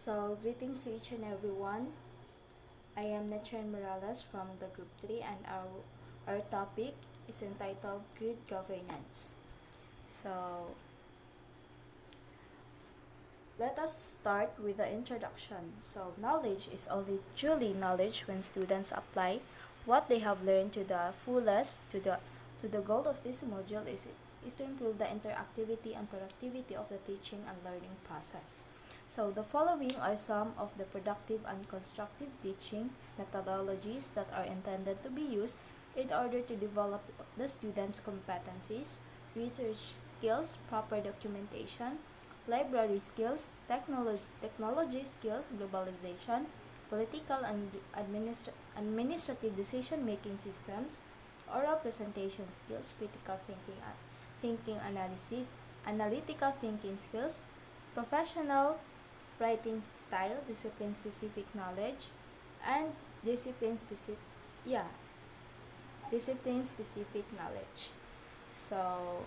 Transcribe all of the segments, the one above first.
So, greetings to each and everyone. I am Netchie Morales from the Group 3, and our topic is entitled Good Governance. So, let us start with the introduction. So, knowledge is only truly knowledge when students apply what they have learned to the fullest. To the goal of this module is to improve the interactivity and productivity of the teaching and learning process. So, the following are some of the productive and constructive teaching methodologies that are intended to be used in order to develop the students' competencies, research skills, proper documentation, library skills, technology skills, globalization, political and administrative decision-making systems, oral presentation skills, critical thinking analysis, analytical thinking skills, professional writing style, discipline-specific knowledge, and discipline-specific, yeah, discipline-specific knowledge. So,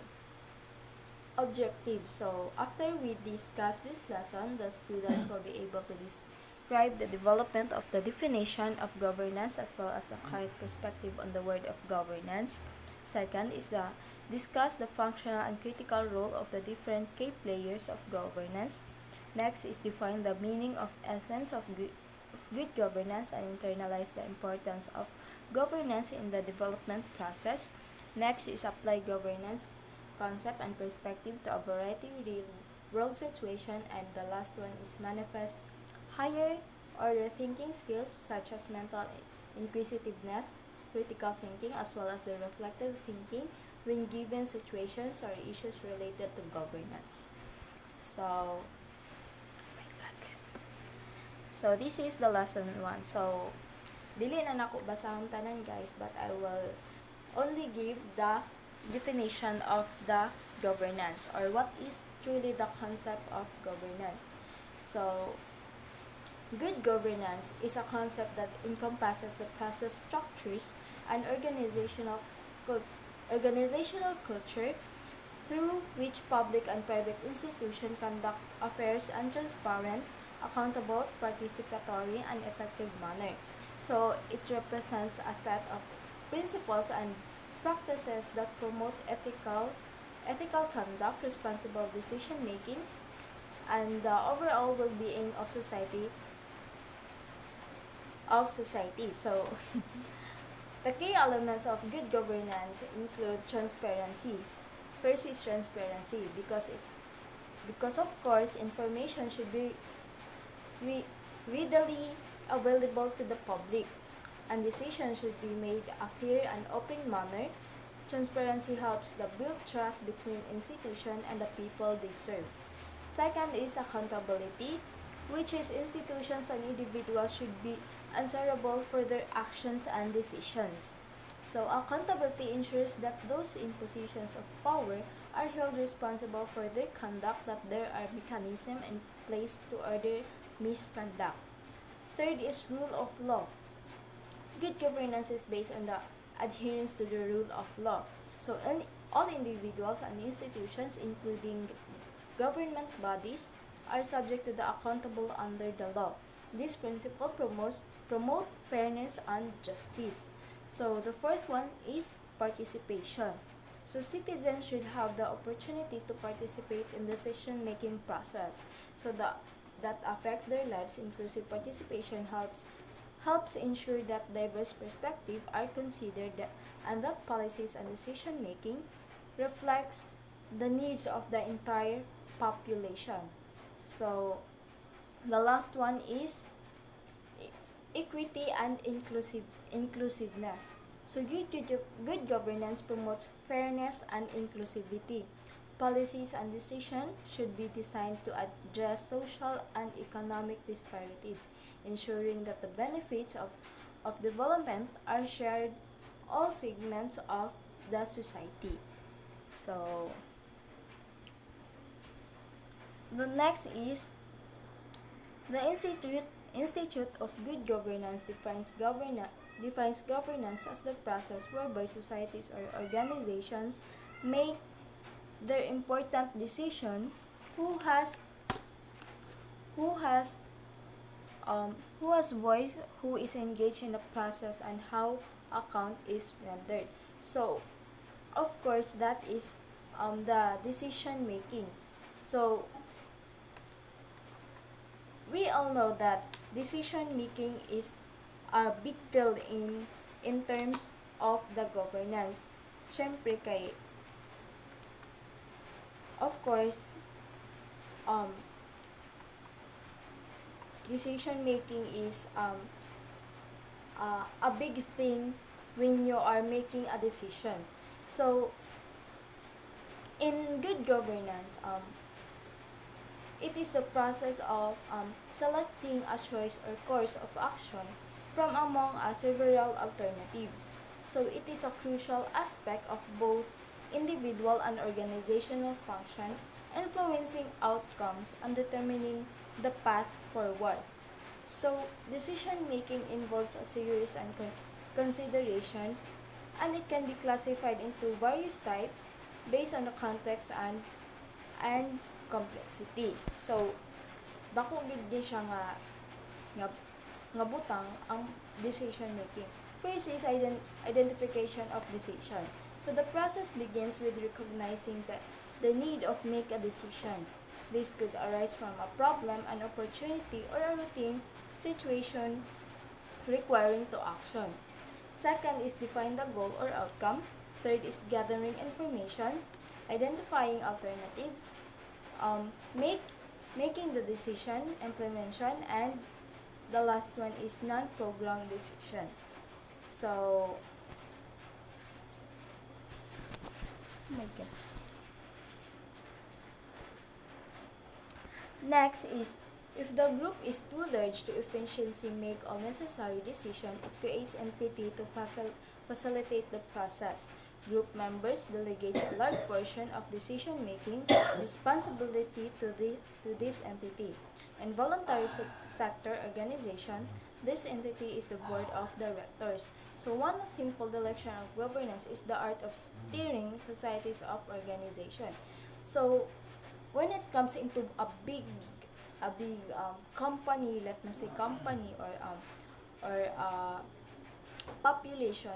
objectives. So, after we discuss this lesson, the students will be able to describe the development of the definition of governance as well as the correct perspective on the word of governance. Second is the discuss the functional and critical role of the different key players of governance. Next is define the meaning of essence of good governance and internalize the importance of governance in the development process. Next is apply governance concept and perspective to a variety of real world situation, and the last one is manifest higher order thinking skills such as mental inquisitiveness, critical thinking, as well as the reflective thinking when given situations or issues related to governance. So, this is the lesson 1. So, dili na nako basahon tanan guys, but I will only give the definition of the governance, or what is truly the concept of governance. So, good governance is a concept that encompasses the process, structures, and organizational culture through which public and private institutions conduct affairs in transparent, accountable, participatory, and effective manner. So, it represents a set of principles and practices that promote ethical conduct, responsible decision making, and the overall well-being of society. So, the key elements of good governance include transparency. First is transparency because of course information should be readily available to the public, and decisions should be made a clear and open manner. Transparency helps to build trust between institutions and the people they serve. Second is accountability, which is institutions and individuals should be answerable for their actions and decisions. So, accountability ensures that those in positions of power are held responsible for their conduct, that there are mechanisms in place to order misconduct. Third is rule of law. Good governance is based on the adherence to the rule of law. So, all individuals and institutions, including government bodies, are subject to the accountable under the law. This principle promote fairness and justice. So, the fourth one is participation. So, citizens should have the opportunity to participate in the decision-making process, so that affect their lives. Inclusive participation helps ensure that diverse perspectives are considered and that policies and decision making reflects the needs of the entire population. So, the last one is equity and inclusiveness. So, good governance promotes fairness and inclusivity. Policies and decisions should be designed to address social and economic disparities, ensuring that the benefits of development are shared all segments of the society. So, the next is the Institute of Good Governance defines governance as the process whereby societies or organizations make their important decision who has who has voice, who is engaged in the process, and how account is rendered. So, of course, that is the decision making. So, we all know that decision making is a big deal in terms of the governance. Syempre kay, of course, um, decision making is a big thing when you are making a decision. So, in good governance, it is the process of selecting a choice or course of action from among several alternatives. So, it is a crucial aspect of both individual and organizational function, influencing outcomes and determining the path forward. So, decision making involves a series and consideration, and it can be classified into various types based on the context and complexity. So, dako gid di siya nga, nga butang ang decision making. First is identification of decision. So, the process begins with recognizing the need of make a decision. This could arise from a problem, an opportunity, or a routine situation requiring to action. Second is define the goal or outcome. Third is gathering information, identifying alternatives, making the decision, implementation, and the last one is non-program decision. So, oh my god. Next is, if the group is too large to efficiently make all necessary decisions, it creates entity to facilitate the process. Group members delegate a large portion of decision-making responsibility to this entity. In voluntary sector organization, this entity is the board of directors. So one simple direction of governance is the art of steering societies of organization. So when it comes into a big company, let me say company, or population,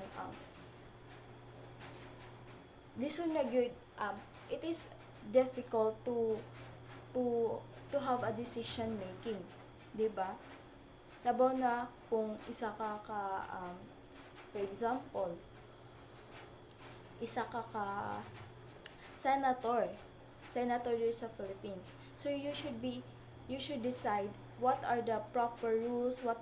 this one na good, it is difficult to have a decision making, 'di ba? Labaw na kung isa ka for example, isa ka senator here sa Philippines. So you should decide what are the proper rules, what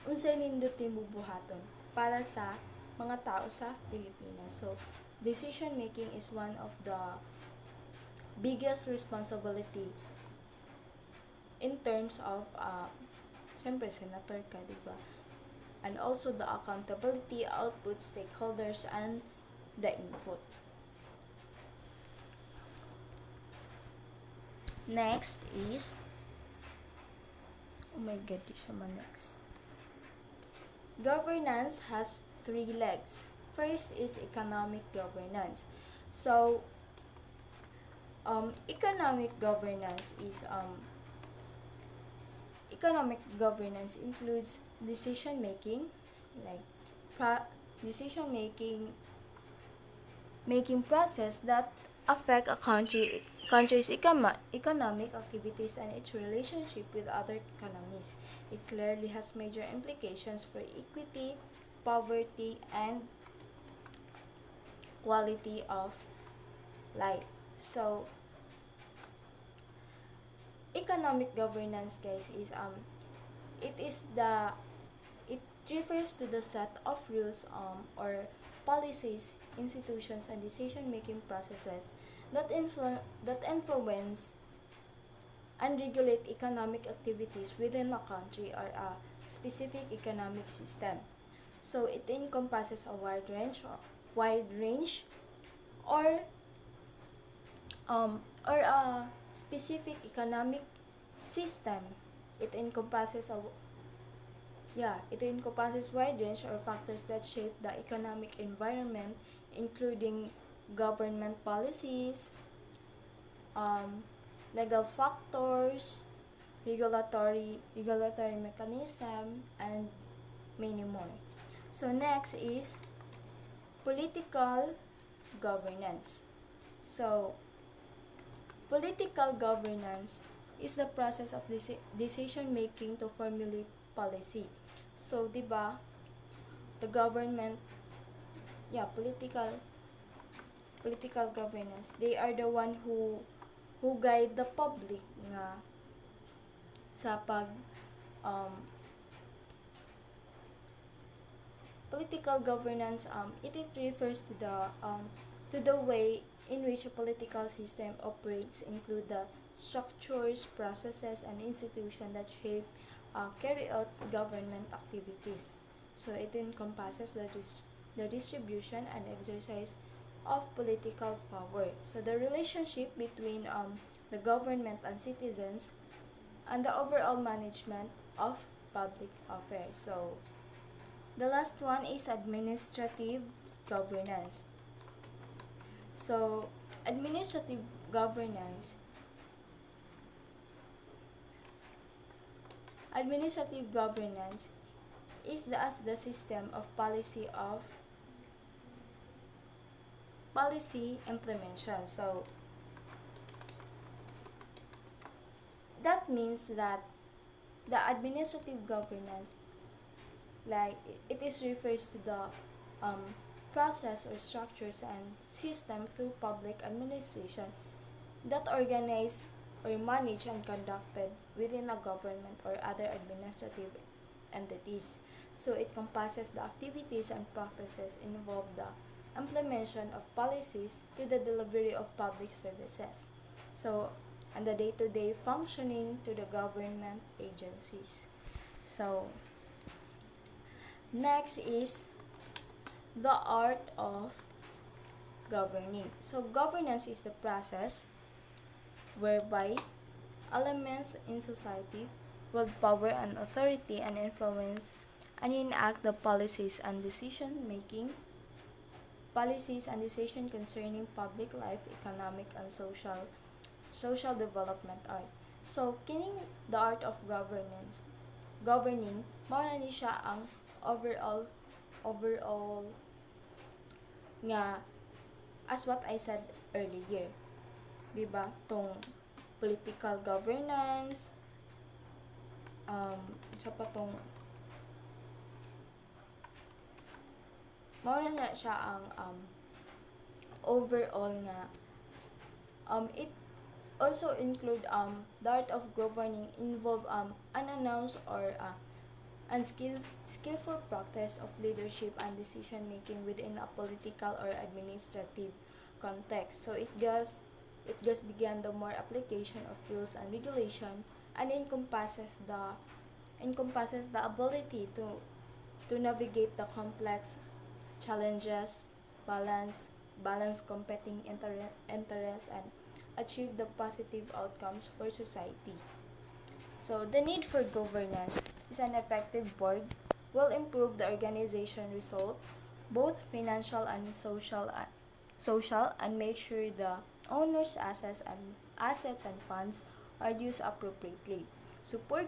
unsay nindot mo buhaton para sa mga tao sa Pilipinas. So decision making is one of the biggest responsibility in terms of syempre senator ka, di ba? And also the accountability, output, stakeholders, and the input. Next is, oh my god, di siya next. Governance has 3 legs. First is economic governance. So, economic governance includes decision making, like decision making process that affect a country's economic activities and its relationship with other economies. It clearly has major implications for equity, poverty, and quality of life. So, economic governance, guys, is it refers to the set of rules or policies, institutions, and decision-making processes that influence and regulate economic activities within a country or a specific economic system. So it encompasses a wide range or a specific economic system. It encompasses wide range or factors that shape the economic environment, including government policies, um, legal factors, regulatory mechanism, and many more. So next is political governance. So political governance is the process of decision making to formulate policy. So, 'di ba, the government, yeah, political governance, they are the one who guide the public nga sa pag um, political governance, it refers to the way in which a political system operates, include the structures, processes, and institutions that shape carry out government activities. So it encompasses the distribution and exercise of political power. So the relationship between the government and citizens, and the overall management of public affairs. So the last one is administrative governance. So administrative governance administrative governance is the system of policy implementation. So that means that the administrative governance, like it is refers to the process or structures and system through public administration that organize or manage and conducted within a government or other administrative entities. So it encompasses the activities and practices involved the implementation of policies to the delivery of public services. So and the day-to-day functioning to the government agencies. So next is the art of governing. So governance is the process whereby elements in society wield power and authority and influence and enact the policies and decision concerning public life, economic and social development art. So kining the art of governing mao na ni siya ang overall nga, as what I said earlier, di ba, tong political governance, sa patong mao na siya ang overall nga, it also include the art of governing involve unannounced or skillful practice of leadership and decision making within a political or administrative context. So it goes beyond the more application of rules and regulation and encompasses the ability to navigate the complex challenges, balance competing interests, and achieve the positive outcomes for society. So the need for governance is an effective board will improve the organization result, both financial and social, and make sure the owner's assets and funds are used appropriately. So poor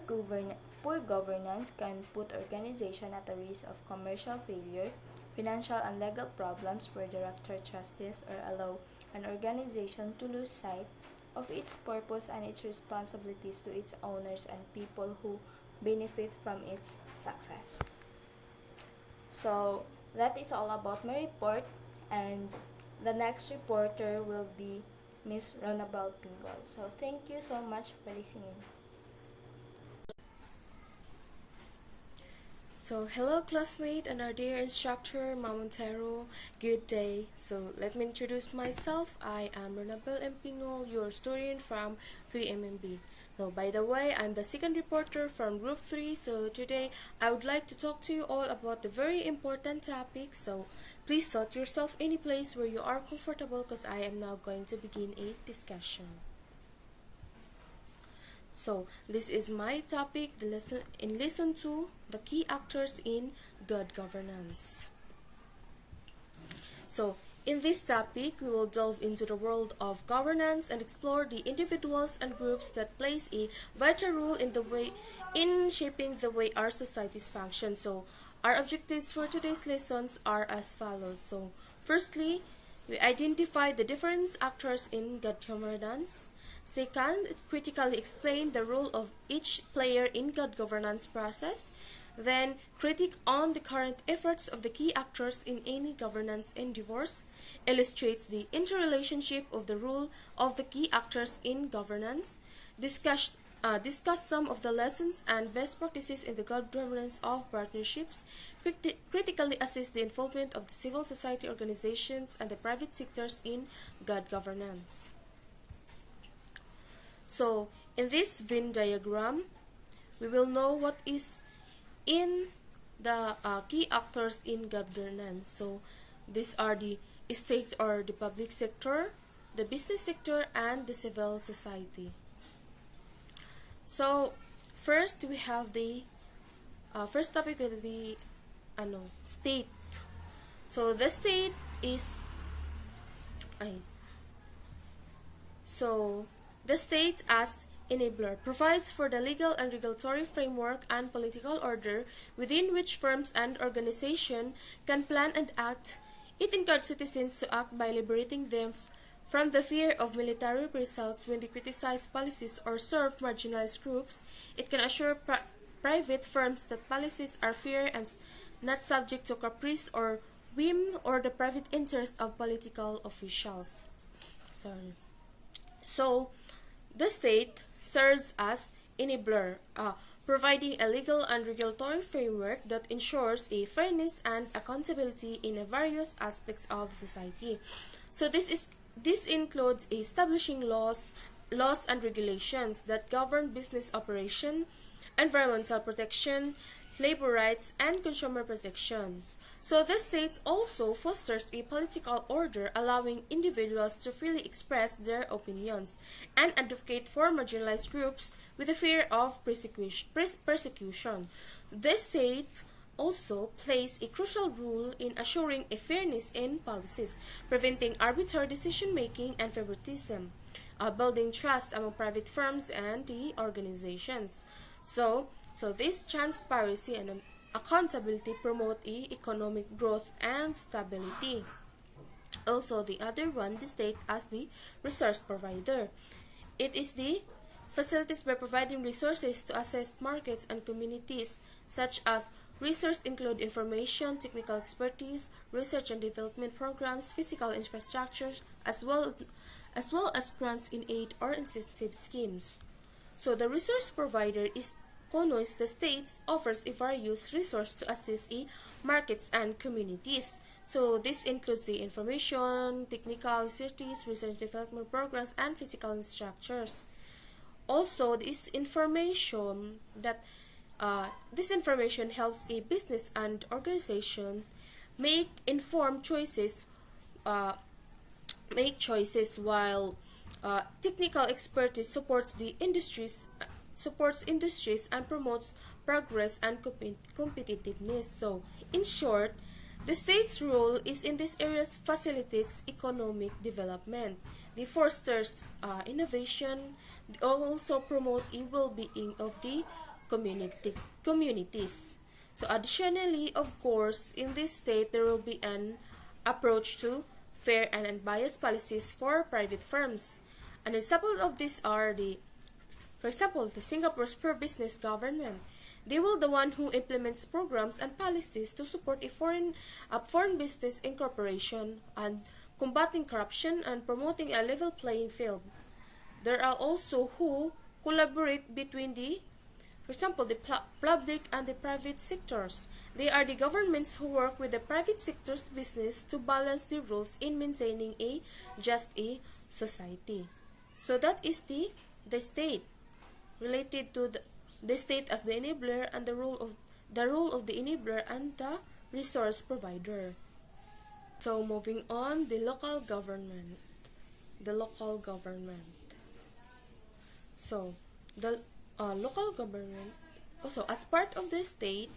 governance can put organization at a risk of commercial failure, financial and legal problems where director justice or allow an organization to lose sight of its purpose and its responsibilities to its owners and people who benefit from its success. So that is all about my report, and the next reporter will be Miss Ronabel Pingol. So thank you so much for listening. So, hello classmate and our dear instructor, Montero. Good day. So, let me introduce myself. I am Ronabel Pingol, your student from 3MMB. So, by the way, I'm the second reporter from Group 3. So, today I would like to talk to you all about the very important topic. So, please set yourself any place where you are comfortable because I am now going to begin a discussion. So, this is my topic, in lesson 2, the key actors in good governance. So, In this topic, we will delve into the world of governance and explore the individuals and groups that plays a vital role in shaping the way our societies function. So, our objectives for today's lessons are as follows. So, firstly, we identify the different actors in good governance. Second, critically explain the role of each player in good governance process. Then, critique on the current efforts of the key actors in any governance endeavors, illustrates the interrelationship of the role of the key actors in governance, discuss some of the lessons and best practices in the good governance of partnerships, critically assess the involvement of the civil society organizations and the private sectors in good governance. So, in this Venn diagram, we will know what is in the key actors in governance. So, these are the state or the public sector, the business sector, and the civil society. So, first we have the first topic with the state. So, the state is ay, so the state as enabler provides for the legal and regulatory framework and political order within which firms and organizations can plan and act. It encourages citizens to act by liberating them from the fear of military reprisals when they criticize policies or serve marginalized groups. It can assure private firms that policies are fair and not subject to caprice or whim or the private interest of political officials. Sorry. So, the state serves as enabler, providing a legal and regulatory framework that ensures a fairness and accountability in various aspects of society. So this includes establishing laws and regulations that govern business operation, environmental protection, labor rights, and consumer protections. So the state also fosters a political order allowing individuals to freely express their opinions and advocate for marginalized groups with the fear of persecution. The state also plays a crucial role in assuring a fairness in policies, preventing arbitrary decision-making and favoritism, building trust among private firms and the organizations. So this transparency and accountability promote economic growth and stability. Also, the other one, the state as the resource provider. It is the facilities by providing resources to assess markets and communities, such as resources include information, technical expertise, research and development programs, physical infrastructures, as well as grants in aid or incentive schemes. So the resource provider is CONOIS, the states offers a various resource to assist markets and communities. So this includes the information, technical expertise, research development programs, and physical structures. Also, this information helps a business and organization make informed choices, while technical expertise supports industries and promotes progress and competitiveness. So, in short, the state's role is in these areas facilitates economic development. They fosters innovation. They also promote the well-being of the communities. So, additionally, of course, in this state, there will be an approach to fair and unbiased policies for private firms. An example of this are for example, the Singapore's pro-business government. They will the one who implements programs and policies to support a foreign business incorporation and combating corruption and promoting a level playing field. There are also who collaborate between for example, the public and the private sectors. They are the governments who work with the private sector's business to balance the rules in maintaining a just society. So that is the state, related to the state as the enabler and the role of the enabler and the resource provider. So moving on, the local government. So the local government, also as part of the state,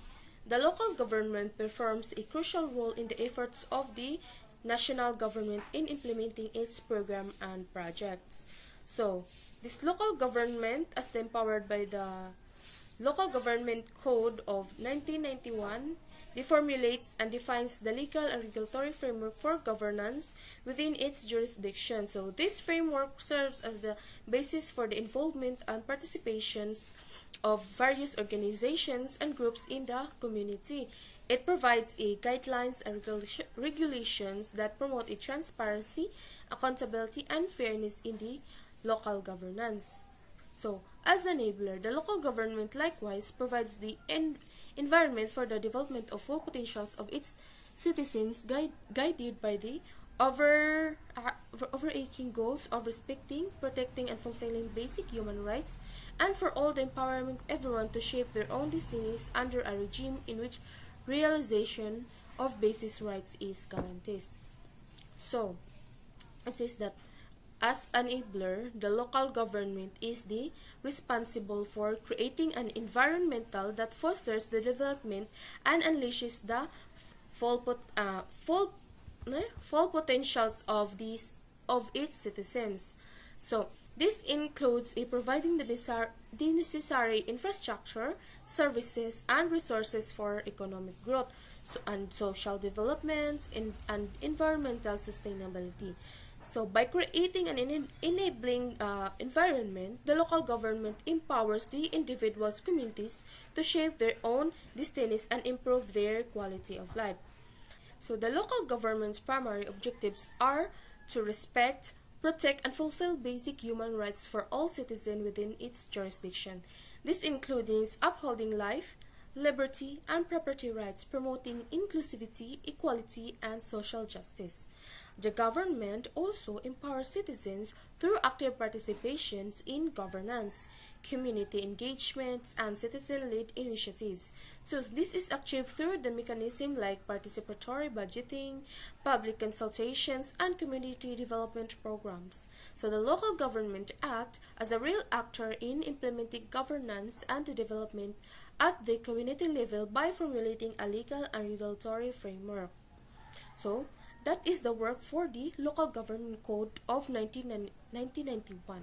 the local government performs a crucial role in the efforts of the national government in implementing its program and projects. So, this local government, as empowered by the Local Government Code of 1991, formulates and defines the legal and regulatory framework for governance within its jurisdiction. So this framework serves as the basis for the involvement and participations of various organizations and groups in the community. It provides a guidelines and regulations that promote a transparency, accountability, and fairness in the local governance. So, as enabler, the local government likewise provides the environment for the development of full potentials of its citizens, guided by the overarching goals of respecting, protecting, and fulfilling basic human rights, and for all the empowering everyone to shape their own destinies under a regime in which realization of basic rights is guaranteed. So, it says that as enabler, the local government is the responsible for creating an environmental that fosters the development and unleashes the full, full potentials of its citizens. So this includes providing the necessary infrastructure, services, and resources for economic growth, and social development and environmental sustainability. So, by creating an enabling environment, the local government empowers the individuals' communities to shape their own destinies and improve their quality of life. So, the local government's primary objectives are to respect, protect, and fulfill basic human rights for all citizens within its jurisdiction. This includes upholding life, liberty, and property rights, promoting inclusivity, equality, and social justice. The government also empowers citizens through active participations in governance, community engagements, and citizen-led initiatives. So this is achieved through the mechanism like participatory budgeting, public consultations, and community development programs. So the local government act as a real actor in implementing governance and development at the community level by formulating a legal and regulatory framework. So, that is the work for the Local Government Code of 1991.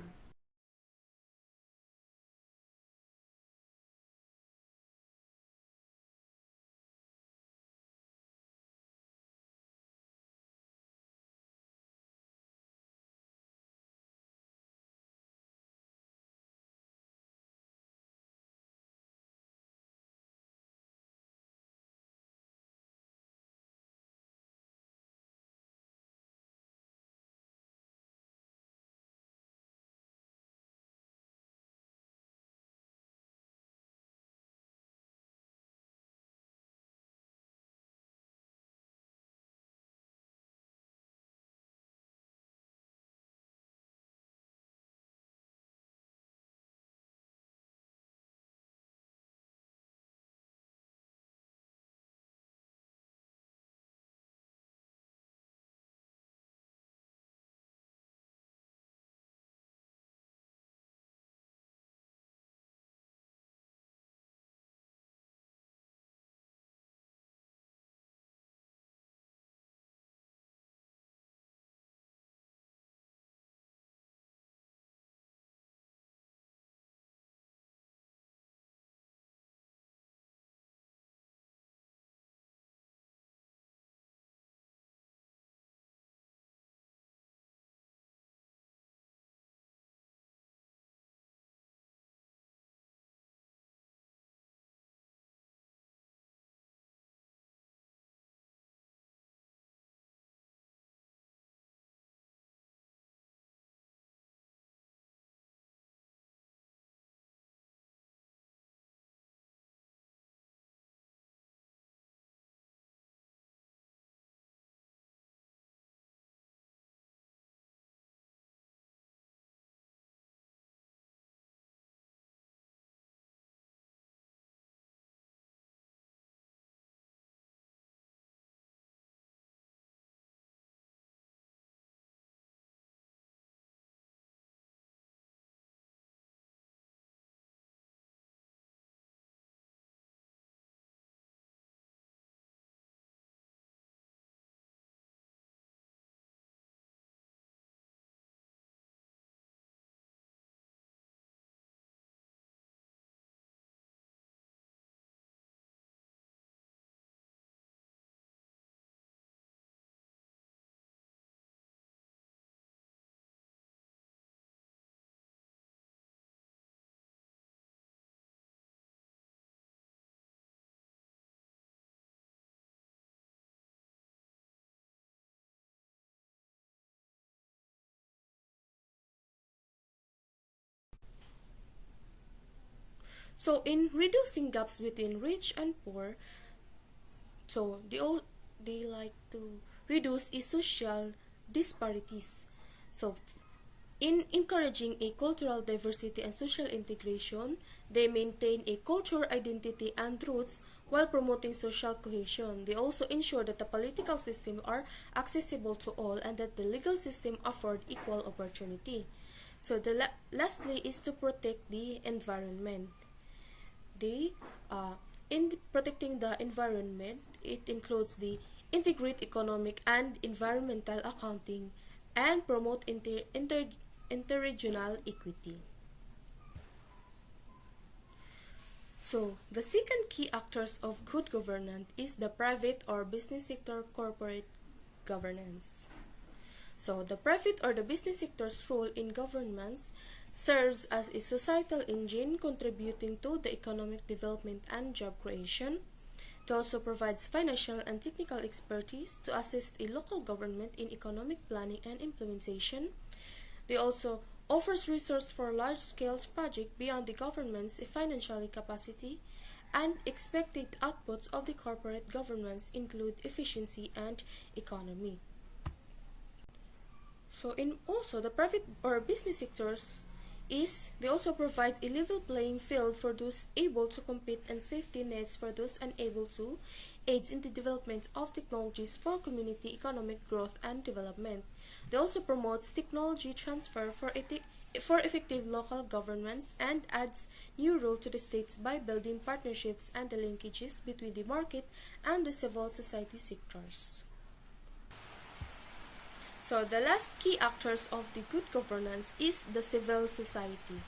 So in reducing gaps between rich and poor, so they like to reduce social disparities. So in encouraging a cultural diversity and social integration, they maintain a cultural identity and roots while promoting social cohesion. They also ensure that the political system are accessible to all and that the legal system afford equal opportunity. So lastly is to protect the environment. They in protecting the environment, it includes the integrate economic and environmental accounting and promote interregional equity. So, the second key actors of good governance is the private or business sector corporate governance. So, the private or the business sector's role in governance serves as a societal engine contributing to the economic development and job creation. It also provides financial and technical expertise to assist a local government in economic planning and implementation. They also offers resource for large-scale projects beyond the government's financial capacity, and expected outputs of the corporate governance include efficiency and economy. So in also the private or business sectors is they also provide a level playing field for those able to compete and safety nets for those unable to, aids in the development of technologies for community economic growth and development. They also promotes technology transfer for effective local governments and adds new role to the states by building partnerships and the linkages between the market and the civil society sectors. So the last key actors of the good governance is the civil society.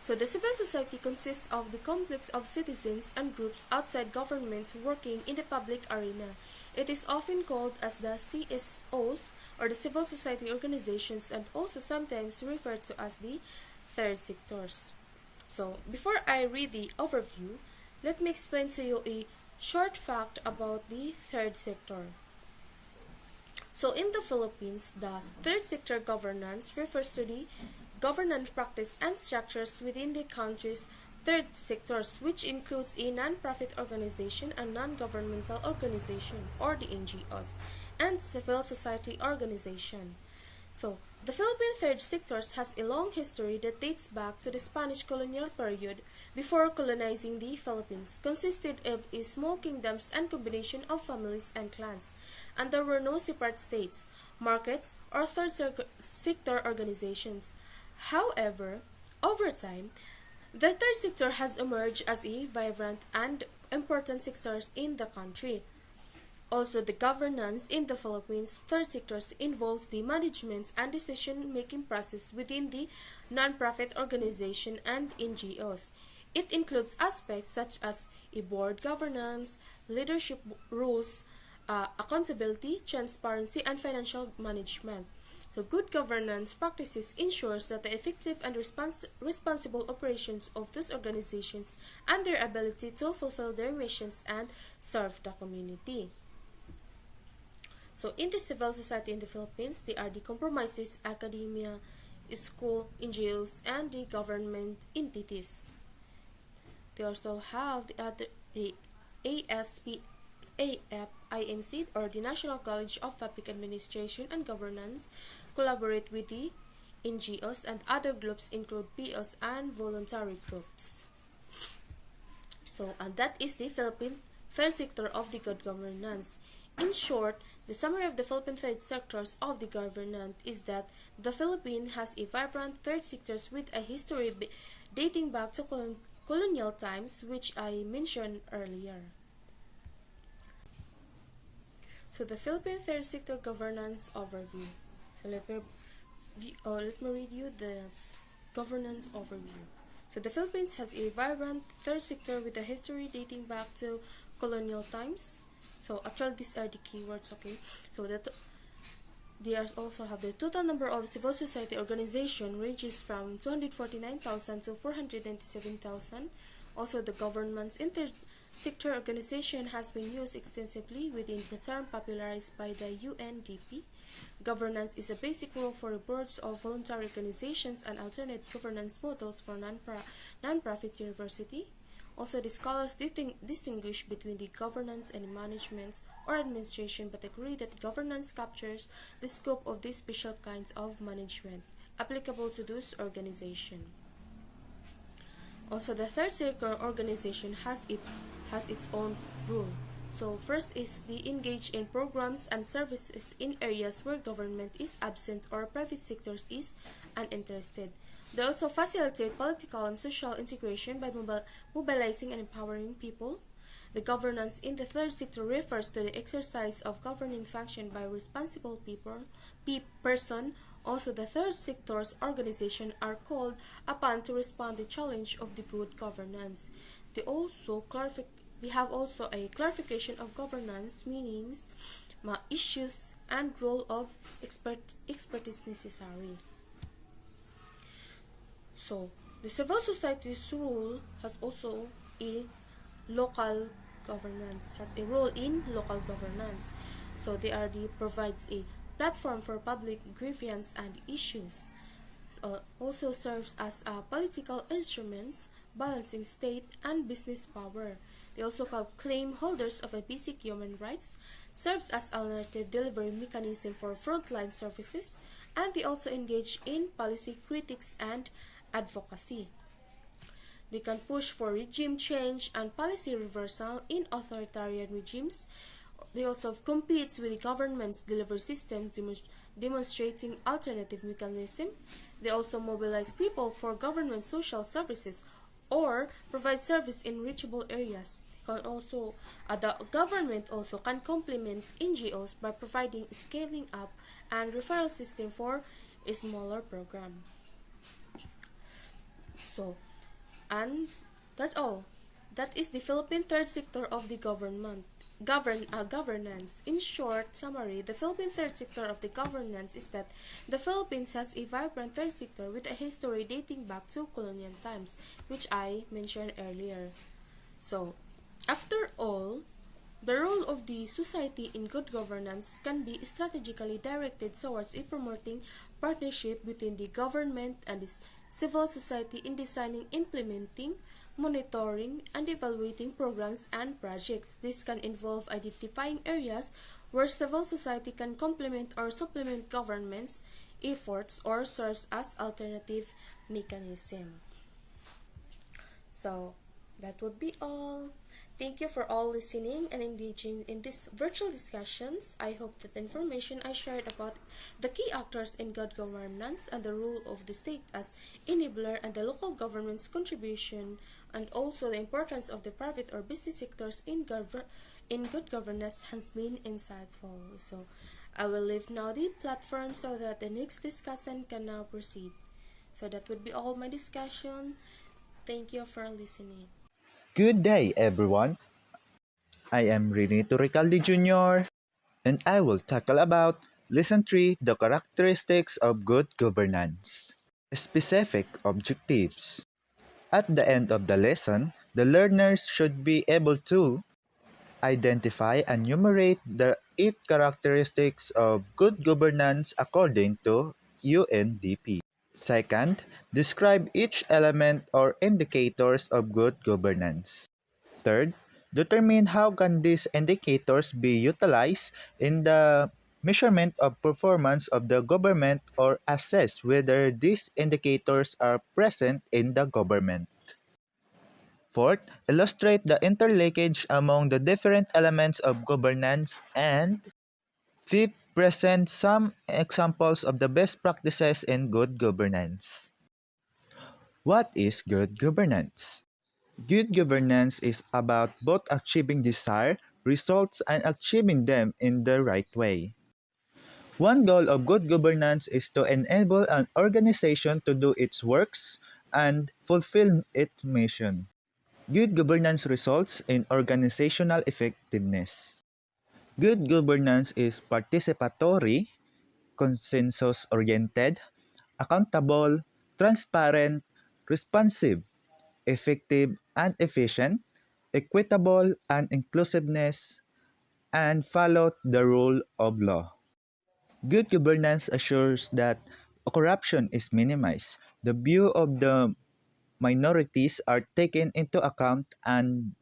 So the civil society consists of the complex of citizens and groups outside governments working in the public arena. It is often called as the CSOs or the civil society organizations, and also sometimes referred to as the third sectors. So before I read the overview, let me explain to you a short fact about the third sector. So in the Philippines, the third sector governance refers to the governance practice and structures within the country's third sectors, which includes a non-profit organization, a non-governmental organization or the NGOs, and civil society organization. So, the Philippine third sectors has a long history that dates back to the Spanish colonial period before colonizing the Philippines, consisted of a small kingdoms and combination of families and clans, and there were no separate states, markets, or third sector organizations. However, over time, the third sector has emerged as a vibrant and important sector in the country. Also, the governance in the Philippines third sectors involves the management and decision-making process within the non-profit organization and NGOs. It includes aspects such as a board governance, leadership rules, accountability, transparency, and financial management. So good governance practices ensures that the effective and responsible operations of those organizations and their ability to fulfill their missions and serve the community. So in the civil society in the Philippines, they are the compromises, academia, school, NGOs, and the government entities. They also have the ASP AFINC, or the National College of Public Administration and Governance, collaborate with the NGOs, and other groups include POs and voluntary groups. So, and that is the Philippine third sector of the good governance. In short, the summary of the Philippine third sectors of the governance is that the Philippines has a vibrant third sectors with a history dating back to colonial times, which I mentioned earlier. So the Philippine third sector governance overview. So let me read you the governance overview. So the Philippines has a vibrant third sector with a history dating back to colonial times. So actually these are the keywords, okay? So that they also have the total number of civil society organization ranges from 249,000 to 497,000. Also the government's sector organization has been used extensively within the term popularized by the UNDP. Governance is a basic rule for boards of voluntary organizations and alternate governance models for non-profit university. Also, the scholars distinguish between the governance and management or administration, but agree that governance captures the scope of these special kinds of management applicable to those organizations. Also, the third sector organization has its own rule. So first is the engage in programs and services in areas where government is absent or private sectors is uninterested. They also facilitate political and social integration by mobilizing and empowering people. The governance in the third sector refers to the exercise of governing function by responsible person. Also, the third sector's organization are called upon to respond to the challenge of the good governance. They also we have also a clarification of governance meanings, issues, and role of expertise necessary. So, the civil society's role has also a local has a role in local governance. So provides a platform for public grievance and issues. So also serves as political instruments balancing state and business power. They also claim holders of a basic human rights, serves as alternative delivery mechanism for frontline services, and they also engage in policy critics and advocacy. They can push for regime change and policy reversal in authoritarian regimes. They also compete with the government's delivery system, demonstrating alternative mechanism. They also mobilize people for government social services or provide service in reachable areas. The government also can complement NGOs by providing scaling up and referral system for a smaller program. So, and that's all. That is the Philippine third sector of the governance. In short summary, the Philippine third sector of the governance is that the Philippines has a vibrant third sector with a history dating back to colonial times, which I mentioned earlier. So, after all, the role of the society in good governance can be strategically directed towards a promoting partnership between the government and the civil society in designing, implementing, monitoring, and evaluating programs and projects. This can involve identifying areas where civil society can complement or supplement government's efforts or serves as alternative mechanism. So that would be all. Thank you for all listening and engaging in these virtual discussions. I hope that the information I shared about the key actors in good governance and the role of the state as enabler and the local government's contribution and also the importance of the private or business sectors in good governance has been insightful. So I will leave now the platform so that the next discussion can now proceed. So that would be all my discussion. Thank you for listening. Good day, everyone. I am Renito Recalde Jr., and I will tackle about Lesson 3, the characteristics of good governance. Specific objectives. At the end of the lesson, the learners should be able to identify and enumerate the 8 characteristics of good governance according to UNDP. Second, describe each element or indicators of good governance. Third, determine how can these indicators be utilized in the measurement of performance of the government or assess whether these indicators are present in the government. Fourth, illustrate the interlinkage among the different elements of governance. And fifth, present some examples of the best practices in good governance. What is good governance? Good governance is about both achieving desired results and achieving them in the right way. One goal of good governance is to enable an organization to do its works and fulfill its mission. Good governance results in organizational effectiveness. Good governance is participatory, consensus-oriented, accountable, transparent, responsive, effective and efficient, equitable and inclusiveness, and follow the rule of law. Good governance assures that corruption is minimized, the view of the minorities are taken into account, and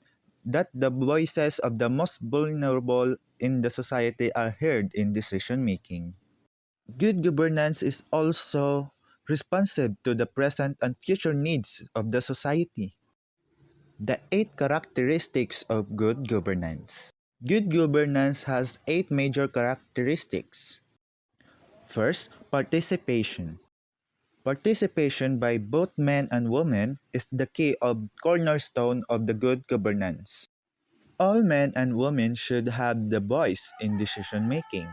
that the voices of the most vulnerable in the society are heard in decision making. Good governance is also responsive to the present and future needs of the society. The eight characteristics of good governance. Good governance has eight major characteristics. First, participation. Participation by both men and women is the key of cornerstone of the good governance. All men and women should have the voice in decision making,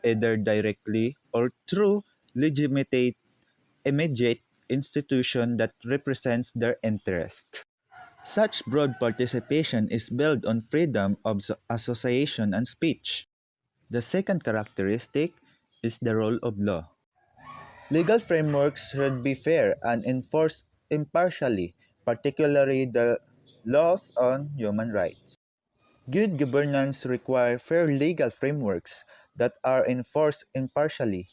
either directly or through legitimate immediate institution that represents their interest. Such broad participation is built on freedom of association and speech. The second characteristic is the role of law. Legal frameworks should be fair and enforced impartially, particularly the laws on human rights. Good governance requires fair legal frameworks that are enforced impartially.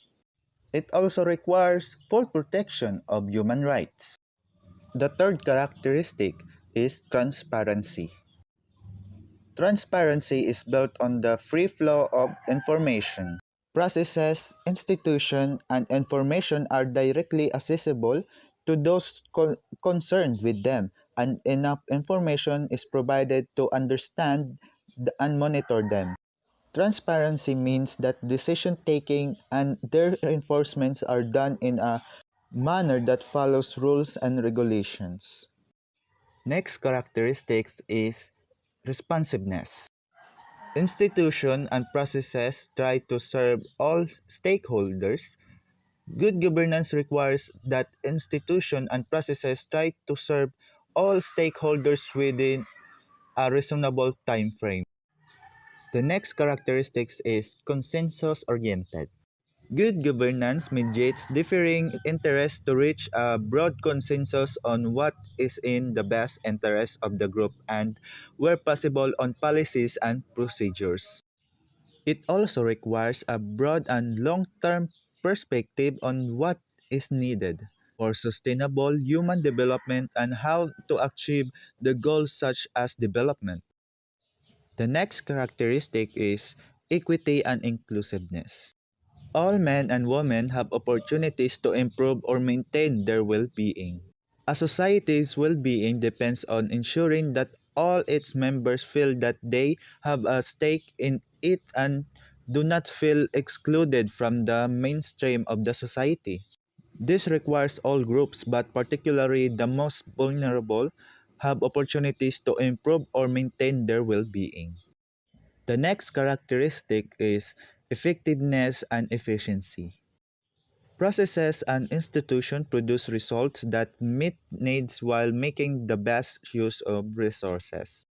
It also requires full protection of human rights. The third characteristic is transparency. Transparency is built on the free flow of information. Processes, institutions, and information are directly accessible to those concerned with them, and enough information is provided to understand and monitor them. Transparency means that decision taking and their enforcements are done in a manner that follows rules and regulations. Next characteristics is responsiveness. Institutions and processes try to serve all stakeholders. Good governance requires that institutions and processes try to serve all stakeholders within a reasonable time frame. The next characteristics is consensus oriented. Good governance mediates differing interests to reach a broad consensus on what is in the best interest of the group and, where possible, on policies and procedures. It also requires a broad and long term perspective on what is needed for sustainable human development and how to achieve the goals such as development. The next characteristic is equity and inclusiveness. All men and women have opportunities to improve or maintain their well being. A society's well being depends on ensuring that all its members feel that they have a stake in it and do not feel excluded from the mainstream of the society. This requires all groups, but particularly the most vulnerable, have opportunities to improve or maintain their well being. The next characteristic is effectiveness and efficiency. Processes and institutions produce results that meet needs while making the best use of resources.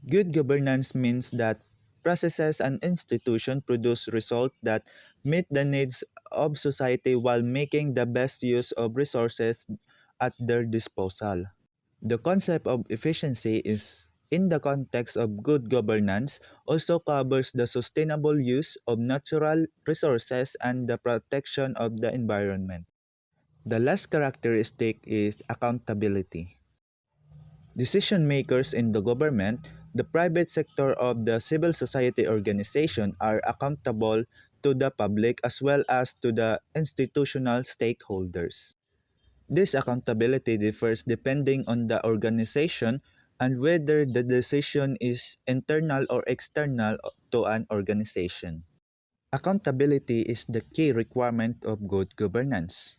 Good governance means that processes and institutions produce results that meet the needs of society while making the best use of resources at their disposal. The concept of efficiency is in the context of good governance also covers the sustainable use of natural resources and the protection of the environment. The last characteristic is accountability. Decision makers in the government, the private sector of the civil society organization are accountable to the public as well as to the institutional stakeholders. This accountability differs depending on the organization and whether the decision is internal or external to an organization. Accountability is the key requirement of good governance.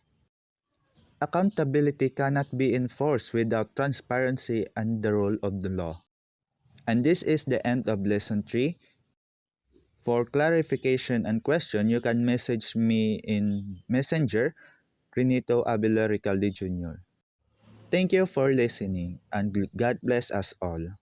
Accountability cannot be enforced without transparency and the rule of the law. And this is the end of lesson 3. For clarification and question, you can message me in Messenger, Renito Recalde Jr. Thank you for listening and God bless us all.